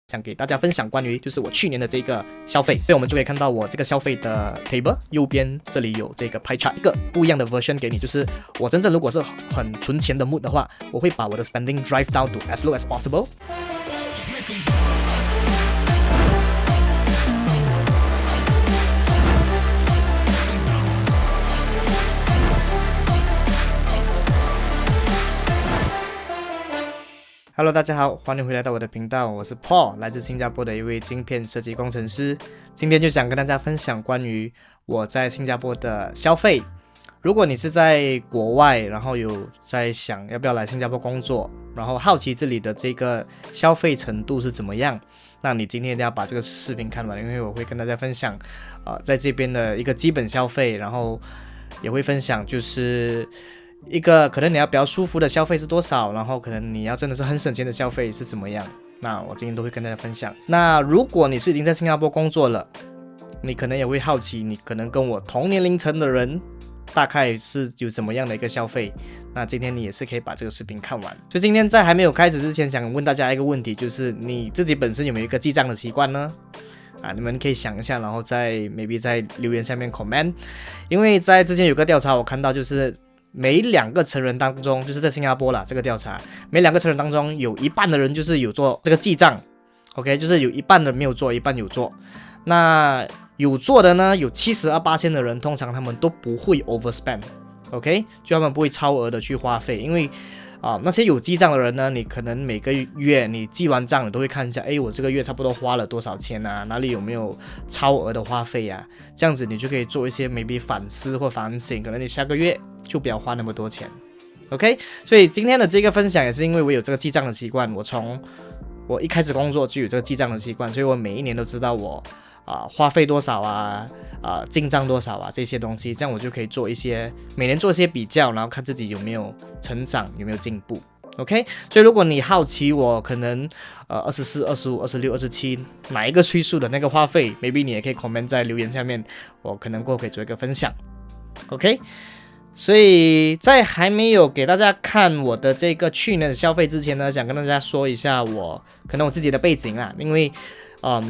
想给大家分享关于就是我去年的这个消费，所以我们就可以看到我这个消费的 table 右边这里有这个 pie chart， 一个不一样的 version 给你，就是我真正如果是很存钱的 mood 的话，我会把我的 spending drive down to as low as possible。Hello， 大家好，欢迎回来到我的频道，我是 Paul， 来自新加坡的一位晶片设计工程师。今天就想跟大家分享关于我在新加坡的消费。如果你是在国外，然后有在想要不要来新加坡工作，然后好奇这里的这个消费程度是怎么样，那你今天一定要把这个视频看完，因为我会跟大家分享在这边的一个基本消费，然后也会分享就是一个可能你要比较舒服的消费是多少，然后可能你要真的是很省钱的消费是怎么样，那我今天都会跟大家分享。那如果你是已经在新加坡工作了，你可能也会好奇，你可能跟我同年龄层的人大概是有什么样的一个消费，那今天你也是可以把这个视频看完。所以今天在还没有开始之前，想问大家一个问题，就是你自己本身有没有一个记账的习惯呢？你们可以想一下，然后maybe 在留言下面 comment。 因为在之前有个调查我看到，就是每2个成人当中，就是在新加坡啦，这个调查每2个成人当中有一半的人就是有做这个记账 OK， 就是有一半的没有做，一半有做。那有做的呢，有 72% 的人通常他们都不会 overspend OK， 就他们不会超额的去花费。因为那些有记账的人呢，你可能每个月你记完账你都会看一下，我这个月差不多花了多少钱啊，哪里有没有超额的花费啊，这样子你就可以做一些 maybe 反思或反省，可能你下个月就不要花那么多钱 OK。 所以今天的这个分享也是因为我有这个记账的习惯，我一开始工作就有这个记账的习惯，所以我每一年都知道我花费多少进账多少这些东西，这样我就可以每年做一些比较，然后看自己有没有成长，有没有进步 OK。 所以如果你好奇我可能24、25、26、27哪一个岁数的那个花费， maybe 你也可以 comment 在留言下面，我可能过后可以做一个分享 OK。 所以在还没有给大家看我的这个去年的消费之前呢，想跟大家说一下我自己的背景啦。因为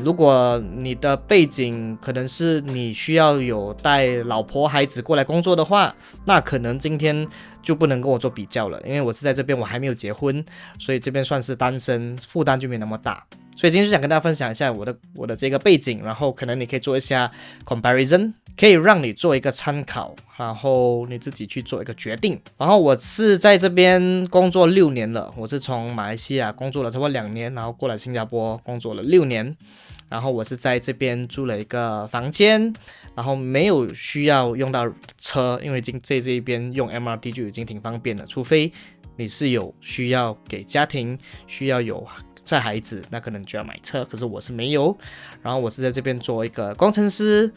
如果你的背景可能是你需要有带老婆孩子过来工作的话，那可能今天就不能跟我做比较了，因为我是在这边，我还没有结婚，所以这边算是单身，负担就没那么大。所以今天就想跟大家分享一下我的这个背景，然后可能你可以做一下 comparison， 可以让你做一个参考，然后你自己去做一个决定。然后我是在这边工作6年了，我是从马来西亚工作了差不多2年，然后过来新加坡工作了6年，然后我是在这边租了一个房间，然后没有需要用到车，因为这一边用 MRT 就已经挺方便了，除非你是有需要给家庭需要有载孩子，那可能就要买车，可是我是没有。然后我是在这边做一个工程师，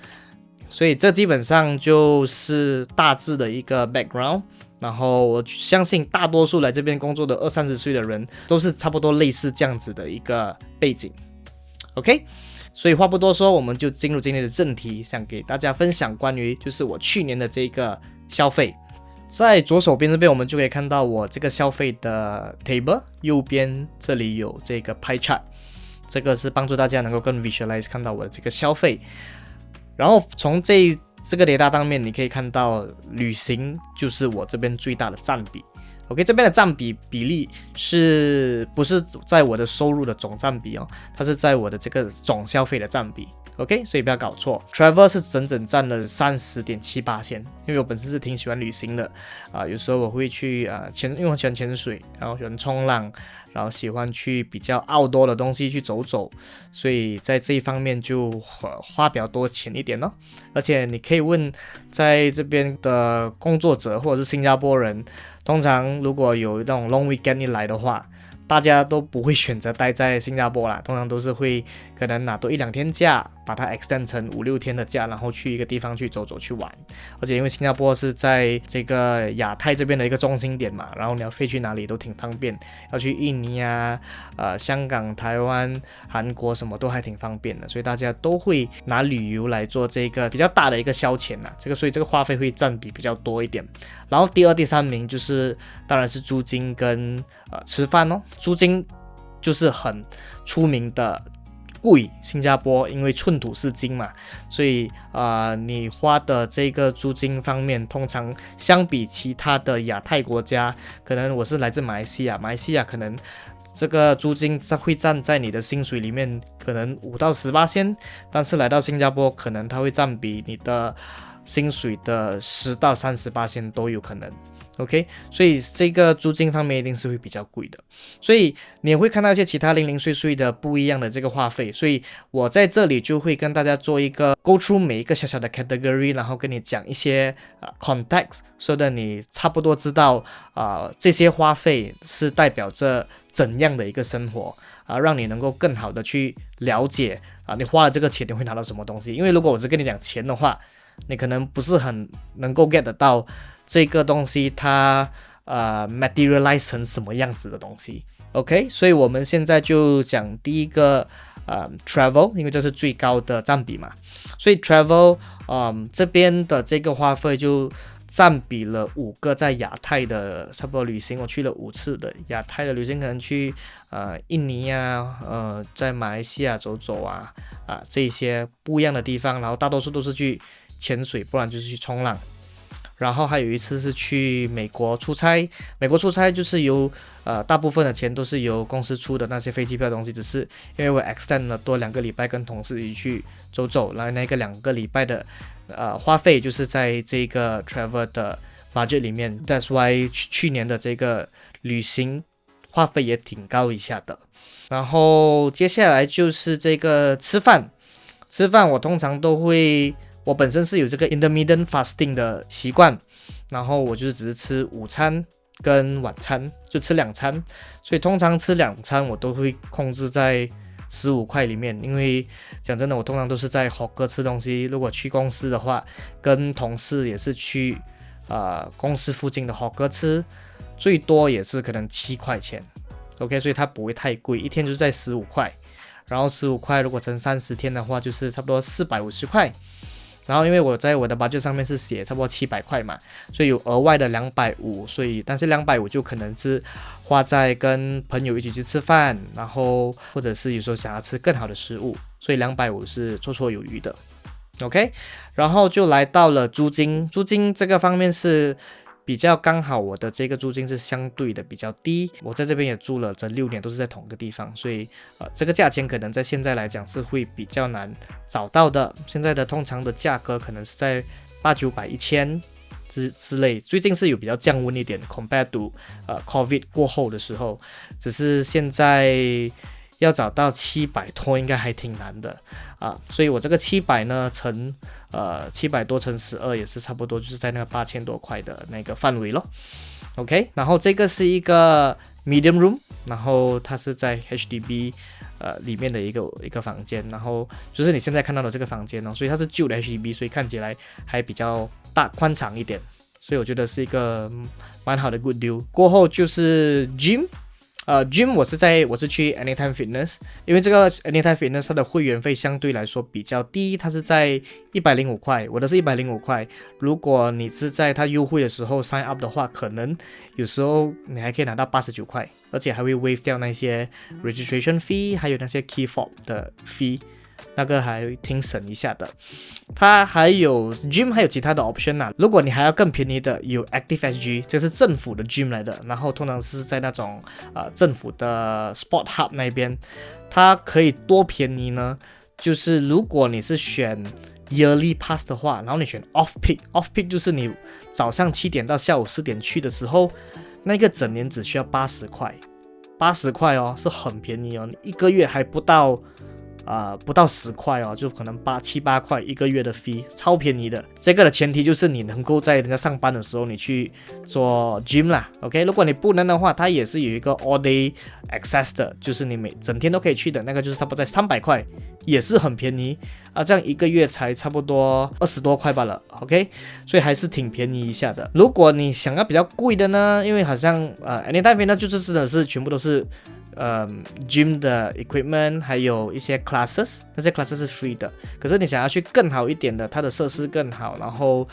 所以这基本上就是大致的一个 background。然后我相信大多数来这边工作的20-30岁的人都是差不多类似这样子的一个背景 OK。 所以话不多说，我们就进入今天的正题，想给大家分享关于就是我去年的这个消费。在左手边这边我们就可以看到我这个消费的 table， 右边这里有这个 pie chart， 这个是帮助大家能够更 visualize 看到我的这个消费。然后从这个 data 当面你可以看到旅行就是我这边最大的占比 OK。 这边的占比例是不是在我的收入的总占比它是在我的这个总消费的占比OK， 所以不要搞错 ，travel 是整占了30.78%，因为我本身是挺喜欢旅行的有时候我会去因为我喜欢潜水，然后喜欢冲浪，然后喜欢去比较 outdoor 的东西去走走，所以在这一方面就花比较多钱一点而且你可以问在这边的工作者或者是新加坡人，通常如果有那种 long weekend 一来的话，大家都不会选择待在新加坡啦，通常都是会可能拿多1-2天假，把它 extend 成5-6天的假，然后去一个地方去走走去玩。而且因为新加坡是在这个亚太这边的一个中心点嘛，然后你要飞去哪里都挺方便，要去印尼香港、台湾、韩国什么都还挺方便的，所以大家都会拿旅游来做这个比较大的一个消遣所以这个花费会占比比较多一点。然后第2、第3名就是当然是租金跟吃饭租金就是很出名的贵，新加坡因为寸土是金嘛，所以你花的这个租金方面，通常相比其他的亚太国家，可能我是来自马来西亚，马来西亚可能这个租金会占在你的薪水里面可能5到10%，但是来到新加坡，可能它会占比你的薪水的10到30%都有可能。OK， 所以这个租金方面一定是会比较贵的，所以你也会看到一些其他零零碎碎的不一样的这个花费，所以我在这里就会跟大家做一个 go through 每一个小小的 category， 然后跟你讲一些context， 说的你差不多知道这些花费是代表着怎样的一个生活让你能够更好的去了解你花了这个钱你会拿到什么东西，因为如果我只跟你讲钱的话，你可能不是很能够 get 得到这个东西它materialize 成什么样子的东西。 OK， 所以我们现在就讲第一个travel， 因为这是最高的占比嘛，所以 travel 这边的这个花费就占比了5个在亚太的差不多旅行，我去了5次的亚太的旅行，可能去印尼在马来西亚走走这一些不一样的地方，然后大多数都是去潜水，不然就是去冲浪。然后还有一次是去美国出差，美国出差就是由大部分的钱都是由公司出的，那些飞机票的东西只是因为我 extend 了多2个礼拜跟同事一起去走走，然后那个2个礼拜的花费就是在这个 travel 的 budget 里面。 That's why 去年的这个旅行花费也挺高一下的。然后接下来就是这个吃饭我通常都会，我本身是有这个 intermittent fasting 的习惯，然后我就是只是吃午餐跟晚餐，就吃2餐，所以通常吃2餐我都会控制在15块里面，因为讲真的，我通常都是在 hawker 吃东西，如果去公司的话，跟同事也是去公司附近的 hawker 吃，最多也是可能7块钱 OK， 所以它不会太贵，一天就是在15块，然后15块如果乘30天的话就是差不多450块，然后因为我在我的 budget 上面是写差不多700块嘛，所以有额外的250，所以但是250就可能是花在跟朋友一起去吃饭，然后或者是有时候想要吃更好的食物，所以250是绰绰有余的 OK。 然后就来到了租金这个方面是比较刚好，我的这个租金是相对的比较低，我在这边也住了这6年，都是在同个地方，所以这个价钱可能在现在来讲是会比较难找到的，现在的通常的价格可能是在800、900、1000之类，最近是有比较降温一点 compared to COVID 过后的时候，只是现在要找到700多应该还挺难的所以我这个700呢乘700多乘12也是差不多就是在那个8000多块的那个范围咯 OK。 然后这个是一个 medium room， 然后它是在 HDB 里面的一个房间，然后就是你现在看到的这个房间所以它是旧的 HDB， 所以看起来还比较大宽敞一点，所以我觉得是一个蛮好的 good deal。 过后就是 gym， 我是去 Anytime Fitness， 因为这个 Anytime Fitness 它的会员费相对来说比较低，它是在105块，我的是105块。如果你是在它优惠的时候 sign up 的话，可能有时候你还可以拿到89块，而且还会 waive 掉那些 registration fee， 还有那些 key fob 的 fee，那个还挺省一下的。它还有 gym 还有其他的 option 如果你还要更便宜的，有 ActiveSG， 这是政府的 gym 来的，然后通常是在那种政府的 Sport Hub 那边。它可以多便宜呢，就是如果你是选 Yearly Pass 的话，然后你选 Off Peak 就是你早上7点到下午4点去的时候，那个整年只需要80块，80块是很便宜你一个月还不到10块就可能7、8块一个月的 fee， 超便宜的。这个的前提就是你能够在人家上班的时候你去做 gym 啦 OK。 如果你不能的话，它也是有一个 all day access 的，就是你整天都可以去的，那个就是差不多在300块，也是很便宜这样一个月才差不多20多块罢了 OK， 所以还是挺便宜一下的。如果你想要比较贵的呢，因为好像Anytime Fitness就是真的是全部都是 gym 的 equipment， 还有一些 classes， 那些 classes 是 free 的。可是你想要去更好一点的，它的设施更好，然后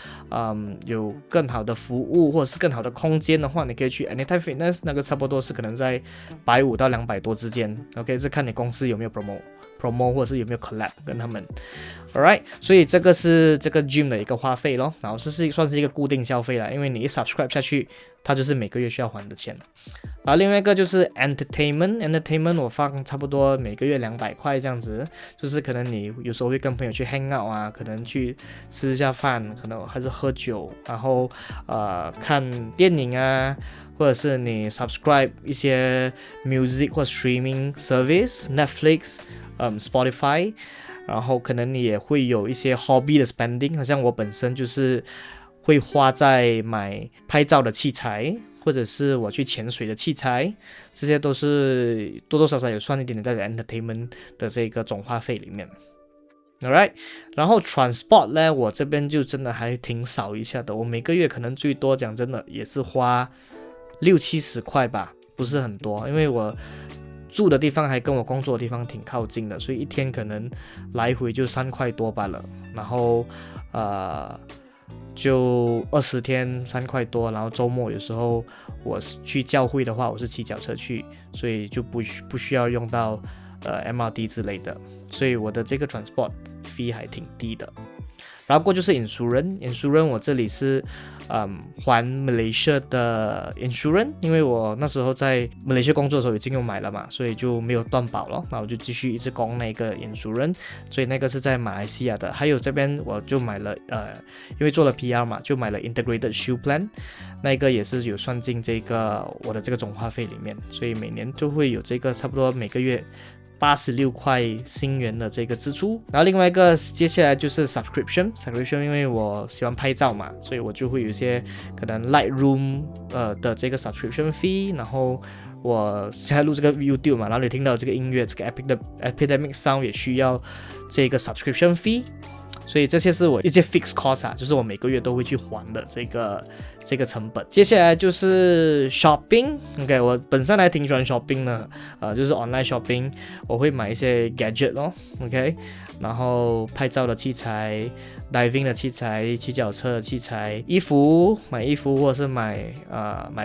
有更好的服务或者是更好的空间的话，你可以去 Anytime Fitness， 那个差不多是可能在150到200多之间。OK， 是看你公司有没有 promo 或者是有没有 collab 跟他们。Alright， 所以这个是这个 gym 的一个花费咯，然后算是一个固定消费啦，因为你一 subscribe 下去，它就是每个月需要还的钱。然后另外一个就是 entertainment 我放差不多每个月200块这样子，就是可能你有时候会跟朋友去 hang out 啊，可能去吃一下饭，可能还是喝酒，然后看电影啊，或者是你 subscribe 一些 music 或 streaming service Netflix、Spotify， 然后可能你也会有一些 hobby 的 spending， 好像我本身就是会花在买拍照的器材，或者是我去潜水的器材，这些都是多多少少有算一点点在 entertainment 的这个总花费里面。Alright， 然后 transport 呢，我这边就真的还挺少一下的，我每个月可能最多讲真的也是花60-70块吧，不是很多，因为我住的地方还跟我工作的地方挺靠近的，所以一天可能来回就3块多罢了，然后就20天3块多，然后周末有时候我去教会的话，我是骑脚车去，所以就不需要用到MRT 之类的，所以我的这个 transport fee 还挺低的。然后过就是 insurance 我这里是还 Malaysia 的 insurance， 因为我那时候在 Malaysia 工作的时候已经有买了嘛，所以就没有断保了，那我就继续一直供那个 insurance， 所以那个是在马来西亚的。还有这边我就买了因为做了 PR 嘛，就买了 integrated shield plan， 那个也是有算进这个我的这个总花费里面，所以每年就会有这个差不多每个月86块新元的这个支出。然后另外一个接下来就是 subscription， 因为我喜欢拍照嘛，所以我就会有一些可能 Lightroom 的这个 subscription fee， 然后我现在录这个 YouTube 嘛，然后你听到这个音乐，这个 Epidemic Sound 也需要这个 subscription fee， 所以这些是我一些 fixed cost 就是我每个月都会去还的这个成本。接下来就是 shopping， OK， 我本身还挺喜欢 shopping 的，就是 online shopping， 我会买一些 gadget 咯 ，OK， 然后拍照的器材、diving 的器材、骑脚车的器材、买衣服或者是买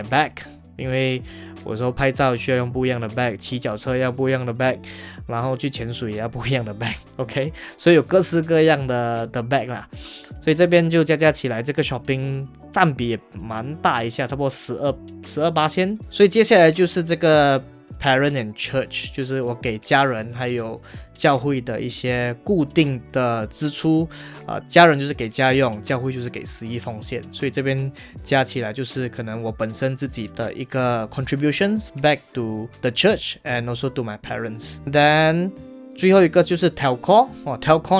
bag， 因为有时候拍照需要用不一样的 bag， 骑脚车要不一样的 bag， 然后去潜水也要不一样的 bag， OK， 所以有各式各样的 bag 啦，所以这边就加起来这个 shopping 占比也蛮大一下，差不多12%。所以接下来就是这个 parent and church， 就是我给家人还有教会的一些固定的支出，家人就是给家用，教会就是给私益奉献，所以这边加起来就是可能我本身自己的一个 contributions back to the church and also to my parents。 Then最后一个就是 telco，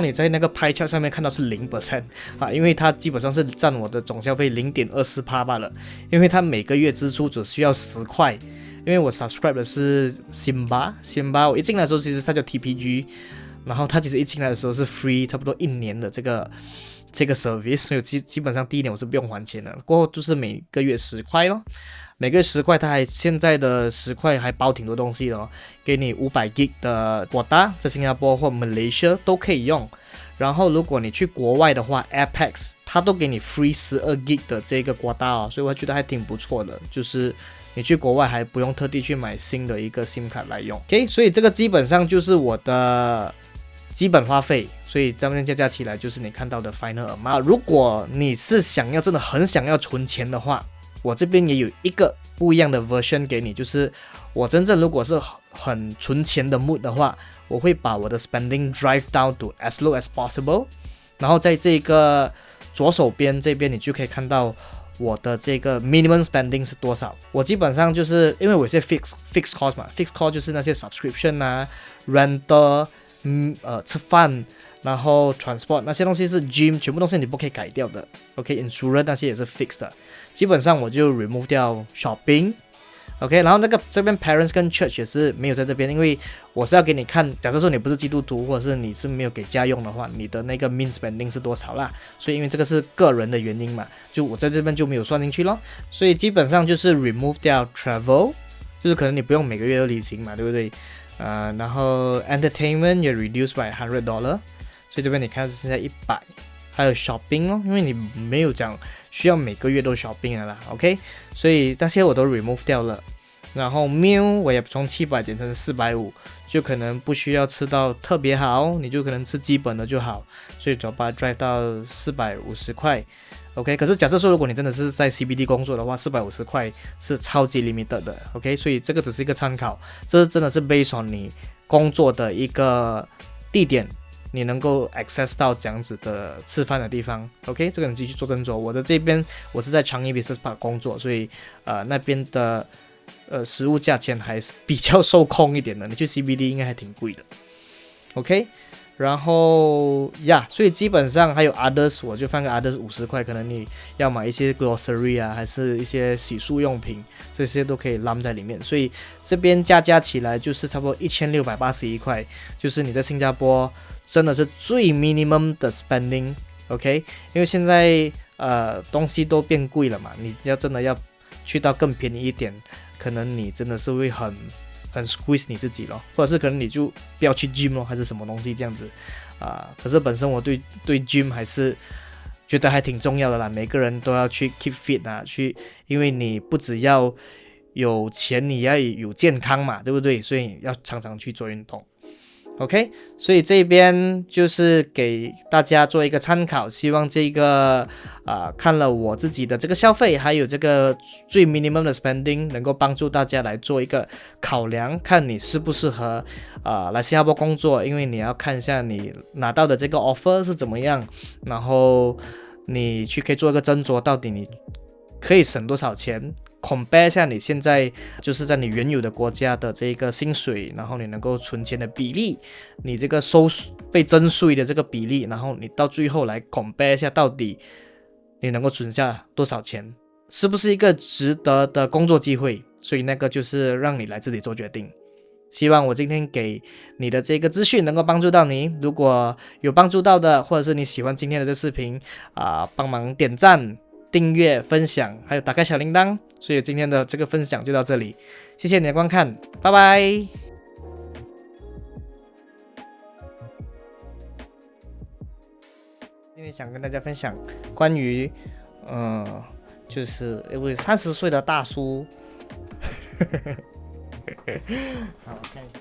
你在那个pie chart 上面看到是 0%， 因为它基本上是占我的总消费 0.24% 罢了，因为它每个月支出只需要10块，因为我 subscribe 的是 Simba， 我一进来的时候其实它叫 TPG， 然后它其实一进来的时候是 free 差不多1年的这个 service， 所以基本上第一年我是不用还钱的，过后就是每个月10块咯，每个月10块，它还现在的10块还包挺多东西的哦，给你500GB 的quota，在新加坡或 Malaysia 都可以用。然后如果你去国外的话 ，Apex 它都给你 free 12GB 的这个quota哦，所以我觉得还挺不错的，就是你去国外还不用特地去买新的一个 SIM 卡来用。OK， 所以这个基本上就是我的基本花费，所以这边加起来就是你看到的 final amount。如果你是真的很想要存钱的话，我这边也有一个不一样的 version 给你，就是我真正如果是很存钱的 mood 的话，我会把我的 spending drive down to as low as possible， 然后在这个左手边这边你就可以看到我的这个 minimum spending 是多少。我基本上就是因为我有些 fixed cost 嘛， fixed cost 就是那些 subscription 啊 rental， 吃饭，然后 transport 那些东西是 gym， 全部东西你不可以改掉的。OK， insurance 那些也是 fixed 的，基本上我就 remove 掉 shopping。OK， 然后这边 parents 跟 church 也是没有在这边，因为我是要给你看，假设说你不是基督徒，或者是你是没有给家用的话，你的那个 min spending 是多少啦？所以因为这个是个人的原因嘛，就我在这边就没有算进去咯。所以基本上就是 remove 掉 travel，就是可能你不用每个月都旅行嘛，对不对？然后 entertainment 也 reduced by $100，所以这边你看是现在100。还有 shopping 哦，因为你没有讲需要每个月都 shopping 的啦 ，OK， 所以那些我都 remove 掉了。然后 meal 我也从700减成450，就可能不需要吃到特别好，你就可能吃基本的就好，所以只要把它 drive 到450块 ，OK。可是假设说如果你真的是在 CBD 工作的话，450块是超级 limited 的 ，OK。所以这个只是一个参考，这真的是 based on 你工作的一个地点。你能够 access 到这样子的吃饭的地方 ，OK， 这个你继续做斟酌。我的这边我是在长益 Business Park 工作，所以那边的食物价钱还是比较受控一点的。你去 CBD 应该还挺贵的 ，OK。然后所以基本上还有 others， 我就放个 others 50块，可能你要买一些 grocery 啊，还是一些洗漱用品，这些都可以揽在里面。所以这边加起来就是差不多1681块，就是你在新加坡真的是最 minimum 的 spending，OK， 因为现在东西都变贵了嘛，你要真的要去到更便宜一点，可能你真的是会很 squeeze 你自己咯，或者是可能你就不要去 gym 咯，还是什么东西这样子可是本身我对 gym 还是觉得还挺重要的啦，每个人都要去 keep fit 因为你不只要有钱，你要有健康嘛，对不对？所以要常常去做运动。OK， 所以这边就是给大家做一个参考，希望这个看了我自己的这个消费，还有这个最 minimum 的 spending， 能够帮助大家来做一个考量，看你适不适合来新加坡工作，因为你要看一下你拿到的这个 offer 是怎么样，然后你可以做一个斟酌，到底你可以省多少钱。compare 一下你现在就是在你原有的国家的这个薪水，然后你能够存钱的比例，你这个被征税的这个比例，然后你到最后来 compare 一下，到底你能够存下多少钱，是不是一个值得的工作机会？所以那个就是让你来自己做决定。希望我今天给你的这个资讯能够帮助到你，如果有帮助到的，或者是你喜欢今天的这视频帮忙点赞、订阅、分享，还有打开小铃铛。所以今天的这个分享就到这里，谢谢你的观看，拜拜。今天想跟大家分享关于就是一位30岁的大叔好，看一下